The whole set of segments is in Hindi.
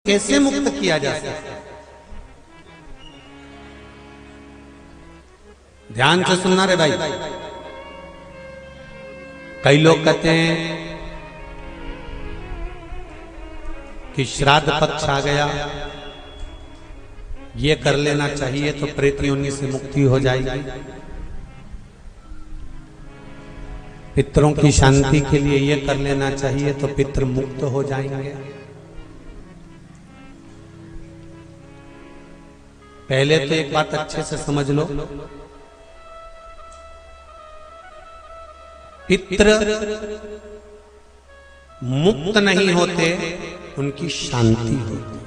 कैसे मुक्त किया जा सकता है? ध्यान से सुनना रे भाई। कई लोग कहते हैं कि श्राद्ध पक्ष आ गया, ये कर लेना चाहिए तो प्रेत योनि से मुक्ति हो जाएगी। पितरों की शांति के लिए ये कर लेना चाहिए तो पितृ मुक्त हो जाएंगे। पहले तो एक बात अच्छे से समझ लो, पितृ मुक्त नहीं होते, उनकी शांति होती है।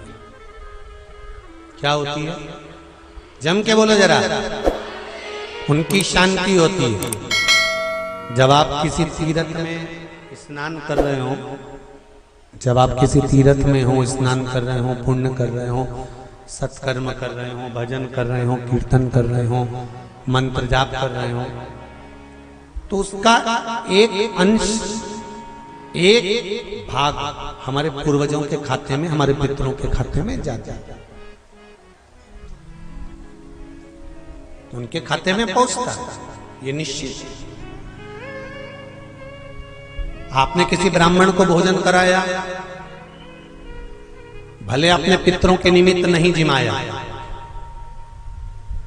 क्या होती है? जम के बोलो जरा। उनकी शांति होती है। जब आप किसी तीर्थ में स्नान कर रहे हो, जब आप किसी तीर्थ में हो, स्नान कर रहे हो, पुण्य कर रहे हो, सत्कर्म कर रहे हो, भजन कर रहे हो, कीर्तन कर रहे हो, मंत्र जाप कर रहे हो, तो उसका एक अंश, एक भाग हमारे पूर्वजों के खाते में, हमारे पितरों के खाते में जाता है, उनके खाते में पहुंचता है, ये निश्चित। आपने किसी ब्राह्मण को भोजन कराया, भले अपने पितरों के निमित्त नहीं जिमाया,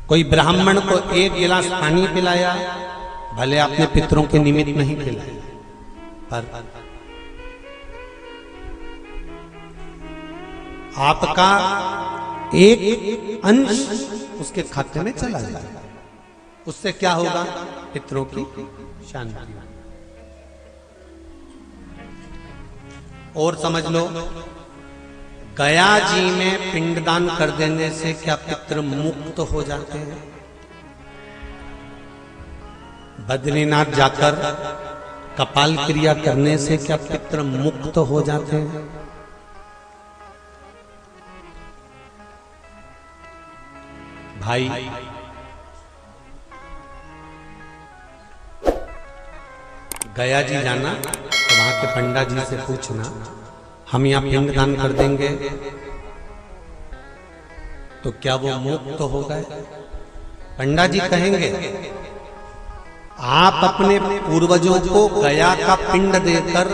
कोई ब्राह्मण को एक गिलास पानी पिलाया, भले अपने पितरों के निमित्त नहीं पिलाया, पर आपका एक अंश उसके खाते में चला जाएगा। उससे क्या होगा? पितरों की शांति। और समझ लो, गया जी में पिंडदान कर देने से क्या पितृ मुक्त हो जाते हैं? बद्रीनाथ जाकर कपाल क्रिया करने से क्या पितृ मुक्त हो जाते हैं? भाई, गया जी जाना तो वहां के पंडा जी से पूछना, हम यहाँ पिंडदान कर देंगे तो क्या वो मुक्त हो गए? पंडा जी कहेंगे, आप अपने पूर्वजों को गया का पिंड देकर,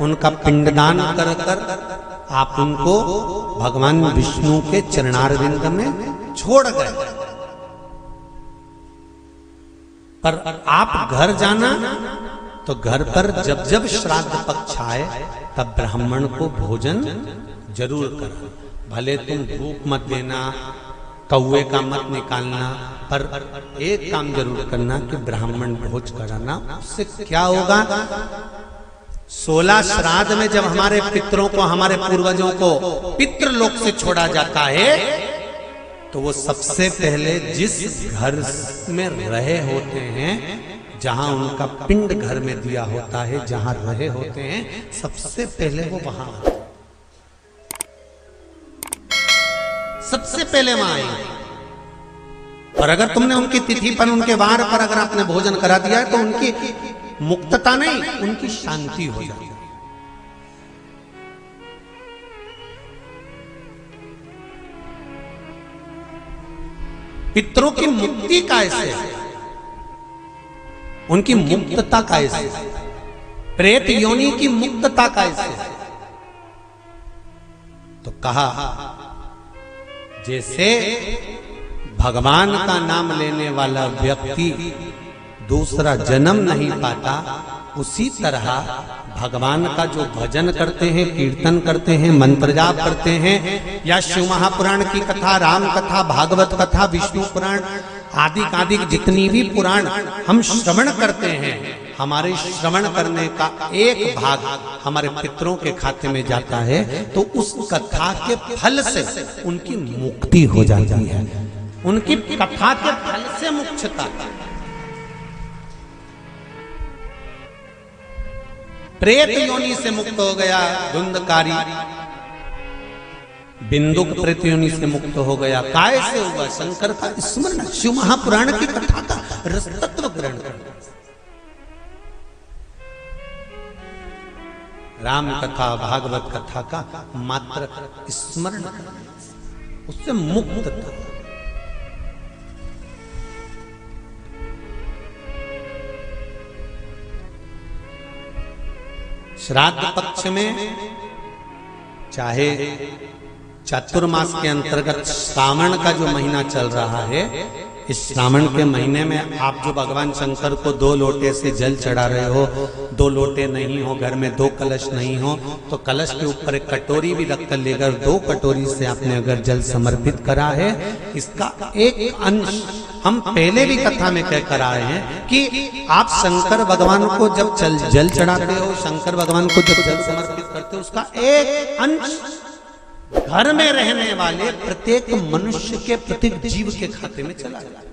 उनका पिंडदान कर कर आप उनको भगवान विष्णु के चरणारविंद में छोड़ गए, पर आप घर जाना तो घर पर जब जब श्राद्ध पक्ष आए तब ब्राह्मण को भोजन जरूर करना। भले तुम धूप मत देना, कौवे का मत निकालना, पर एक काम जरूर करना कि ब्राह्मण भोज कराना। उससे क्या होगा? 16 श्राद्ध में जब हमारे पितरों को, हमारे पूर्वजों को पितृलोक से छोड़ा जाता है, तो वो सबसे पहले जिस घर में रहे होते हैं, जहां उनका पिंड घर में दिया होता है, जहां रहे होते हैं, सबसे पहले वो वहां, सबसे पहले वहां आएंगे। और अगर तुमने उनकी तिथि पर, उनके वार पर अगर आपने भोजन करा दिया है, तो उनकी मुक्तता नहीं, उनकी शांति हो जाती है। पितरों की मुक्ति कैसे? उनकी मुक्तता कैसे? प्रेत योनि की मुक्तता कैसे? तो कहा, जैसे भगवान का नाम लेने वाला व्यक्ति दूसरा जन्म नहीं पाता, उसी तरह भगवान का जो भजन करते हैं, कीर्तन करते हैं, मंत्र जाप करते हैं, या शिव महापुराण की कथा, राम कथा, भागवत कथा, विष्णु पुराण आदि जितनी भी पुराण हम श्रवण करते हैं, हमारे श्रवण करने का एक भाग हमारे पितरों के खाते में जाता है, तो उस कथा के फल से उनकी मुक्ति हो जाती है। उनकी कथा के फल से मुक्तता। प्रेत योनि से मुक्त हो गया धुंधकारी, बिंदुक प्रेत योनि से मुक्त हो गया। काय से हुआ? शंकर का स्मरण, शिव महापुराण की कथा का रसतत्व ग्रहण करना। राम कथा भागवत कथा का मात्र स्मरण करने से, उससे मुक्त था। श्राद्ध पक्ष में चाहे चातुर्मास के अंतर्गत श्रावण का जो महीना चल रहा है, इस श्रावण के महीने में आप जो भगवान शंकर को 2 लोटे से जल चढ़ा रहे हो, 2 लोटे नहीं हो, घर में 2 कलश नहीं हो, तो कलश के ऊपर एक कटोरी भी रख कर लेकर 2 कटोरी से आपने अगर जल समर्पित करा है, इसका एक अंश हम पहले भी कथा में कह कर आए हैं कि आप शंकर भगवान को जब जल चढ़ाते हो, शंकर भगवान को जब जल समर्पित करते हो, उसका एक अंश घर में रहने वाले प्रत्येक मनुष्य के, प्रत्येक जीव के खाते में चला जाता है।